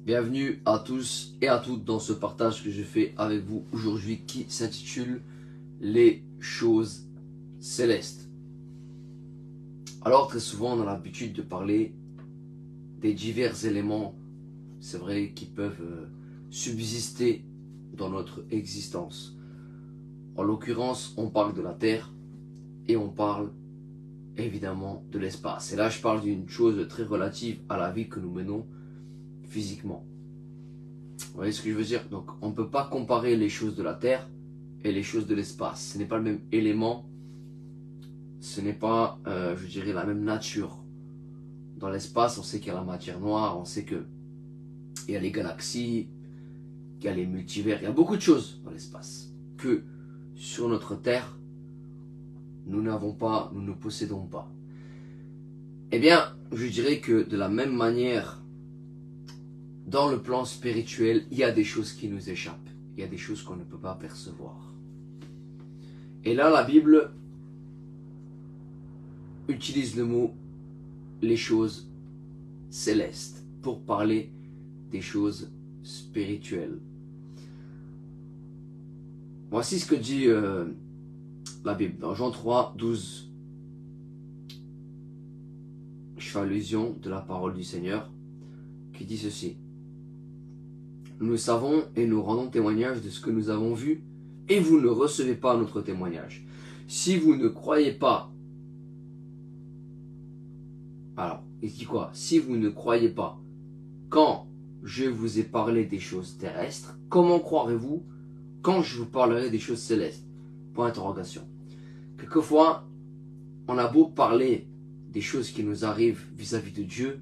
Bienvenue à tous et à toutes dans ce partage que je fais avec vous aujourd'hui qui s'intitule Les choses célestes. Alors très souvent on a l'habitude de parler des divers éléments, c'est vrai, qui peuvent subsister dans notre existence. En l'occurrence, on parle de la Terre et on parle évidemment de l'espace. Et là je parle d'une chose très relative à la vie que nous menons physiquement. Vous voyez ce que je veux dire? Donc on ne peut pas comparer les choses de la Terre et les choses de l'espace. Ce n'est pas le même élément, ce n'est pas, je dirais, la même nature. Dans l'espace, on sait qu'il y a la matière noire, on sait qu'il y a les galaxies, qu'il y a les multivers, il y a beaucoup de choses dans l'espace que sur notre Terre, nous n'avons pas, nous ne possédons pas. Eh bien, je dirais que de la même manière, dans le plan spirituel, il y a des choses qui nous échappent. Il y a des choses qu'on ne peut pas percevoir. Et là, la Bible utilise le mot « les choses célestes » pour parler des choses spirituelles. Voici ce que dit la Bible dans Jean 3, 12. Je fais allusion de la parole du Seigneur qui dit ceci. Nous le savons et nous rendons témoignage de ce que nous avons vu, et vous ne recevez pas notre témoignage. Si vous ne croyez pas, alors, il dit quoi? Si vous ne croyez pas, quand je vous ai parlé des choses terrestres, comment croirez-vous quand je vous parlerai des choses célestes? Point d'interrogation. Quelquefois, on a beau parler des choses qui nous arrivent vis-à-vis de Dieu,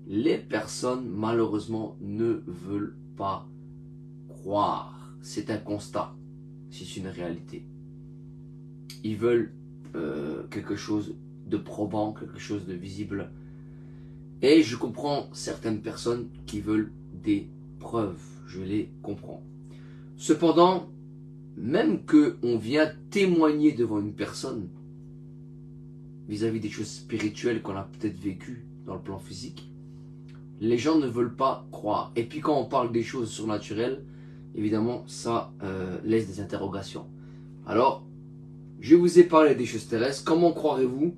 les personnes, malheureusement, ne veulent pas croire. C'est un constat, c'est une réalité. Ils veulent quelque chose de probant, quelque chose de visible. Et je comprends certaines personnes qui veulent des preuves, je les comprends. Cependant, même qu'on vient témoigner devant une personne vis-à-vis des choses spirituelles qu'on a peut-être vécues dans le plan physique, les gens ne veulent pas croire. Et puis quand on parle des choses surnaturelles, évidemment, ça laisse des interrogations. Alors, je vous ai parlé des choses terrestres. Comment croirez-vous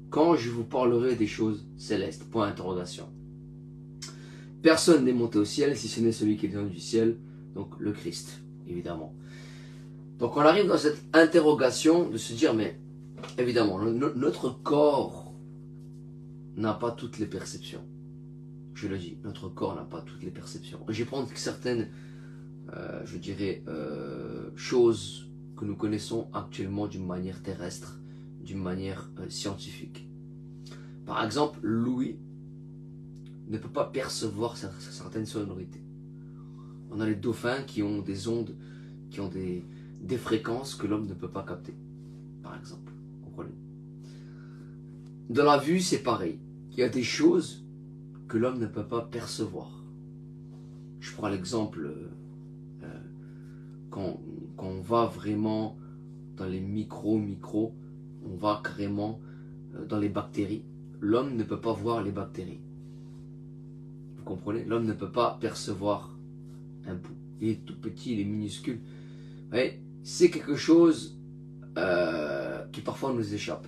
quand je vous parlerai des choses célestes? Point d'interrogation. Personne n'est monté au ciel si ce n'est celui qui est descendu du ciel, donc le Christ, évidemment. Donc on arrive dans cette interrogation de se dire, mais évidemment, notre corps n'a pas toutes les perceptions. Je le dis, notre corps n'a pas toutes les perceptions. Je vais prendre certaines, je dirais, choses que nous connaissons actuellement d'une manière terrestre, d'une manière scientifique. Par exemple, l'ouïe ne peut pas percevoir certaines sonorités. On a les dauphins qui ont des ondes, qui ont des fréquences que l'homme ne peut pas capter, par exemple. Vous comprenez? Dans la vue, c'est pareil. Il y a des choses que l'homme ne peut pas percevoir. Je prends l'exemple quand on va vraiment dans les micros, on va carrément dans les bactéries. L'homme ne peut pas voir les bactéries. Vous comprenez? L'homme ne peut pas percevoir un pouls. Il est tout petit, il est minuscule. C'est quelque chose qui parfois nous échappe.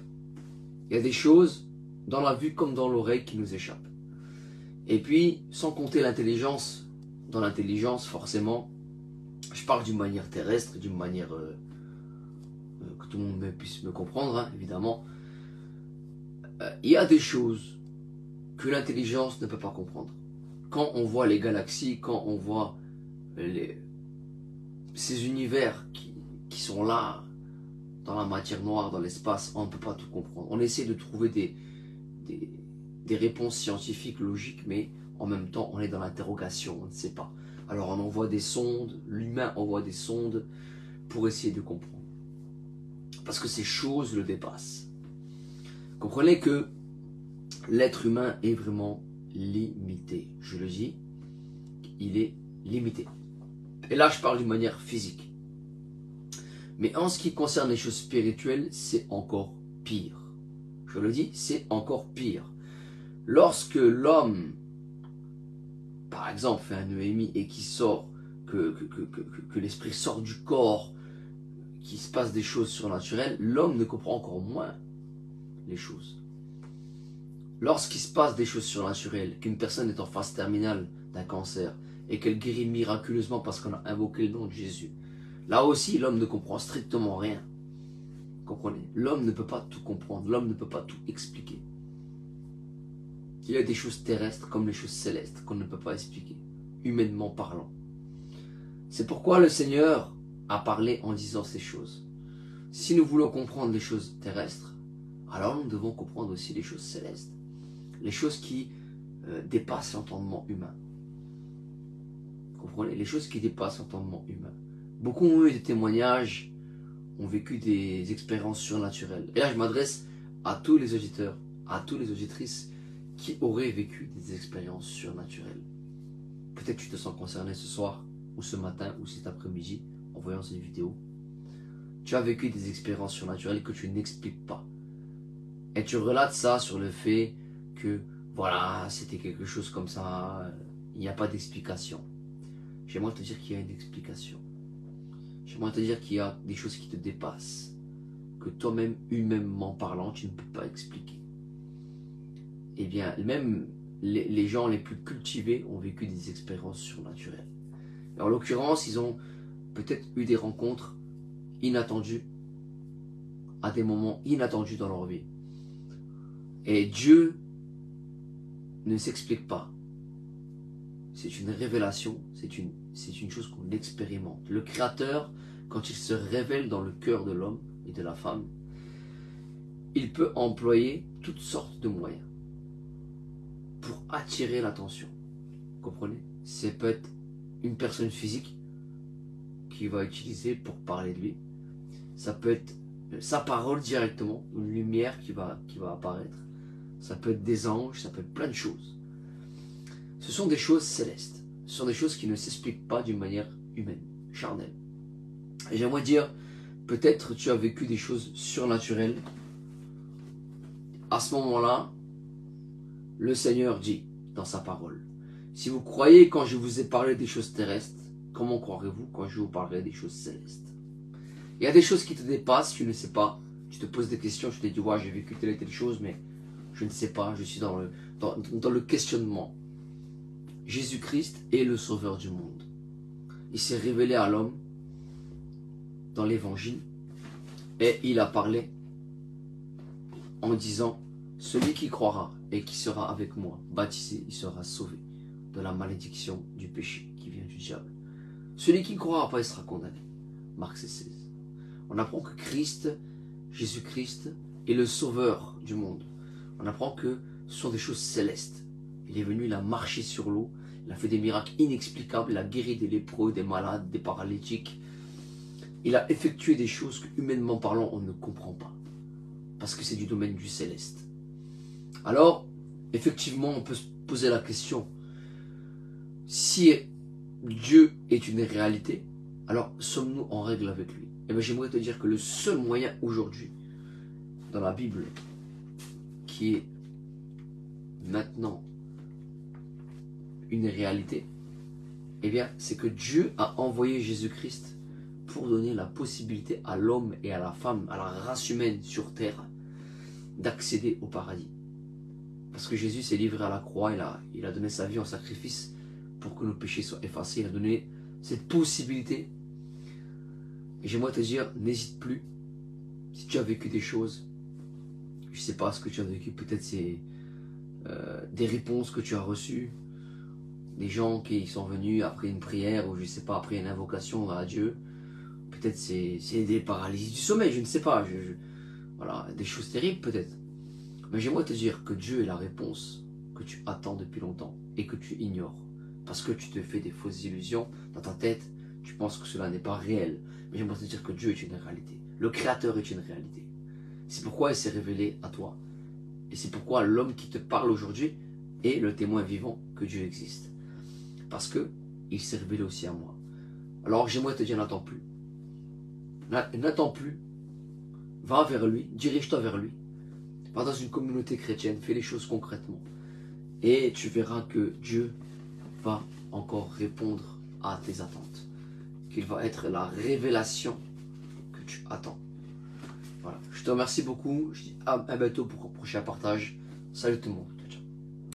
Il y a des choses dans la vue comme dans l'oreille qui nous échappent. Et puis, sans compter l'intelligence, dans l'intelligence, forcément, je parle d'une manière terrestre, d'une manière que tout le monde puisse me comprendre, hein, évidemment. Il y a des choses que l'intelligence ne peut pas comprendre. Quand on voit les galaxies, quand on voit ces univers qui sont là, dans la matière noire, dans l'espace, on ne peut pas tout comprendre. On essaie de trouver des réponses scientifiques, logiques, mais en même temps, on est dans l'interrogation, on ne sait pas. Alors on envoie des sondes, l'humain envoie des sondes pour essayer de comprendre. Parce que ces choses le dépassent. Comprenez que l'être humain est vraiment limité. Je le dis, il est limité. Et là, je parle d'une manière physique. Mais en ce qui concerne les choses spirituelles, c'est encore pire. Je le dis, c'est encore pire. Lorsque l'homme, par exemple, fait un EMI et qui sort, que l'esprit sort du corps, qu'il se passe des choses surnaturelles, l'homme ne comprend encore moins les choses. Lorsqu'il se passe des choses surnaturelles, qu'une personne est en phase terminale d'un cancer et qu'elle guérit miraculeusement parce qu'on a invoqué le nom de Jésus, là aussi l'homme ne comprend strictement rien. Comprenez? L'homme ne peut pas tout comprendre, l'homme ne peut pas tout expliquer. Il y a des choses terrestres comme les choses célestes qu'on ne peut pas expliquer, humainement parlant. C'est pourquoi le Seigneur a parlé en disant ces choses. Si nous voulons comprendre les choses terrestres, alors nous devons comprendre aussi les choses célestes. Les choses qui dépassent l'entendement humain. Vous comprenez? Les choses qui dépassent l'entendement humain. Beaucoup ont eu des témoignages, ont vécu des expériences surnaturelles. Et là, je m'adresse à tous les auditeurs, à toutes les auditrices qui auraient vécu des expériences surnaturelles. Peut-être que tu te sens concerné ce soir, ou ce matin, ou cet après-midi, en voyant cette vidéo. Tu as vécu des expériences surnaturelles que tu n'expliques pas. Et tu relates ça sur le fait que, voilà, c'était quelque chose comme ça, il n'y a pas d'explication. J'aimerais te dire qu'il y a une explication. J'aimerais te dire qu'il y a des choses qui te dépassent, que toi-même, humainement parlant, tu ne peux pas expliquer. Eh bien, même les gens les plus cultivés ont vécu des expériences surnaturelles. Et en l'occurrence, ils ont peut-être eu des rencontres inattendues, à des moments inattendus dans leur vie. Et Dieu ne s'explique pas. C'est une révélation, c'est une chose qu'on expérimente. Le Créateur, quand il se révèle dans le cœur de l'homme et de la femme, il peut employer toutes sortes de moyens pour attirer l'attention. Vous comprenez? Ça peut être une personne physique qu'il va utiliser pour parler de lui. Ça peut être sa parole directement, une lumière qui va apparaître. Ça peut être des anges, ça peut être plein de choses. Ce sont des choses célestes. Ce sont des choses qui ne s'expliquent pas d'une manière humaine, charnelle. Et j'aimerais dire, peut-être tu as vécu des choses surnaturelles. À ce moment-là, le Seigneur dit dans sa parole, si vous croyez quand je vous ai parlé des choses terrestres, comment croirez-vous quand je vous parlerai des choses célestes? Il y a des choses qui te dépassent, tu ne sais pas. Tu te poses des questions, tu te dis, ouais, j'ai vécu telle et telle chose, mais je ne sais pas, je suis dans le questionnement. Jésus-Christ est le sauveur du monde. Il s'est révélé à l'homme dans l'évangile et il a parlé en disant, celui qui croira et qui sera avec moi, baptisé, il sera sauvé de la malédiction du péché qui vient du diable. Celui qui ne croira pas, il sera condamné. Marc 16. On apprend que Christ, Jésus-Christ, est le sauveur du monde. On apprend que ce sont des choses célestes. Il est venu, il a marché sur l'eau, il a fait des miracles inexplicables, il a guéri des lépreux, des malades, des paralytiques. Il a effectué des choses que, humainement parlant, on ne comprend pas. Parce que c'est du domaine du céleste. Alors, effectivement, on peut se poser la question, si Dieu est une réalité, alors sommes-nous en règle avec lui? Eh bien, j'aimerais te dire que le seul moyen aujourd'hui, dans la Bible, qui est maintenant une réalité, eh bien, c'est que Dieu a envoyé Jésus-Christ pour donner la possibilité à l'homme et à la femme, à la race humaine sur terre, d'accéder au paradis. Parce que Jésus s'est livré à la croix, il a donné sa vie en sacrifice pour que nos péchés soient effacés. Il a donné cette possibilité. Et j'aimerais te dire, n'hésite plus. Si tu as vécu des choses, je ne sais pas ce que tu as vécu, peut-être c'est des réponses que tu as reçues, des gens qui sont venus après une prière, ou je ne sais pas, après une invocation à Dieu. Peut-être c'est des paralysies du sommeil, je ne sais pas. Voilà, des choses terribles peut-être. Mais j'aimerais te dire que Dieu est la réponse que tu attends depuis longtemps et que tu ignores. Parce que tu te fais des fausses illusions dans ta tête, tu penses que cela n'est pas réel. Mais j'aimerais te dire que Dieu est une réalité. Le Créateur est une réalité. C'est pourquoi il s'est révélé à toi. Et c'est pourquoi l'homme qui te parle aujourd'hui est le témoin vivant que Dieu existe. Parce que il s'est révélé aussi à moi. Alors j'aimerais te dire, n'attends plus. N'attends plus. Va vers lui, dirige-toi vers lui. Va dans une communauté chrétienne, fais les choses concrètement. Et tu verras que Dieu va encore répondre à tes attentes. Qu'il va être la révélation que tu attends. Voilà. Je te remercie beaucoup. Je dis à bientôt pour un prochain partage. Salut tout le monde.